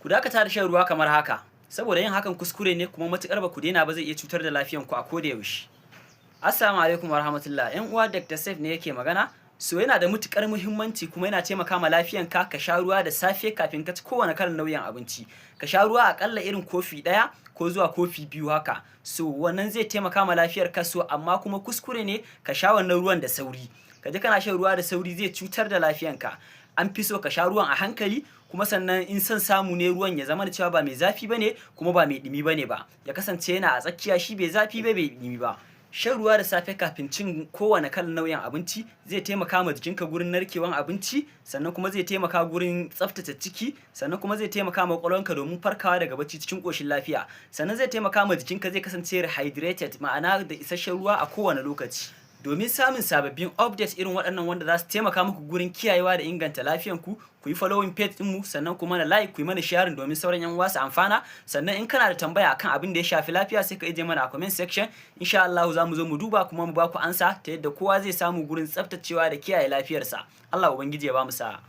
Ku dakata da shan ruwa kamar haka, saboda yin hakan kuskure ne kuma matuƙar ba ku daina ba zai iya cutar da lafiyanku a koda yaushe. Assalamu alaikum warahmatullah. ‘Yan uwa Dr. Saif ne yake magana. So yana da matuƙar muhimmanci kuma yana taimaka ma lafiyanka ka sha ruwa da safe kafin ka ci kowane kalan nau'in abinci. Ka sha ruwa aƙalla irin kofi ɗaya ko zuwa kofi biyu haka. So wannan zai taimaka ma lafiyarka so amma kuma kuskure ne ka sha wannan ruwan da sauri. Ka je kana shan ruwa da sauri zai cutar da lafiyanka. An fi so ka sha ruwan a hankali kuma sannan in son samu ne ruwan ya zama da cewa ba mai zafi bane kuma ba mai ɗumi bane ba. Ya kasance yana a tsakiya shi bai zafi ba bai ɗumi ba. Shan ruwa da safe kafin cin kowane kalan nau'in abinci zai taimaka ma jikinka gurin narkewan abinci, sannan kuma zai taimaka gurin tsaftace ciki, sannan kuma zai taimaka ma ƙwaƙwalwanka domin farkawa daga bacci cikin ƙoshin lafiya. Sannan zai taimaka ma jikinka zai kasance rehydrated, ma'ana da isasshen ruwa a kowane lokaci. Domin samun sababbin updates irin waɗannan wanda za su taimaka muku gurin kiyayewa da inganta lafiyanku, ku yi following page ɗinmu, sannan ku mana like, ku yi mana sharing domin sauran 'yan uwa su amfana. Sannan in kana da tambaya akan abin da ya shafi lafiya sai ka ije mana a comment section. Insha Allah za mu zo mu duba kuma mu ba ku ansa ta yadda kowa zai samu gurin tsaftacewa da kiyaye lafiyarsa. Allah Ubangiji ya ba mu sa'a.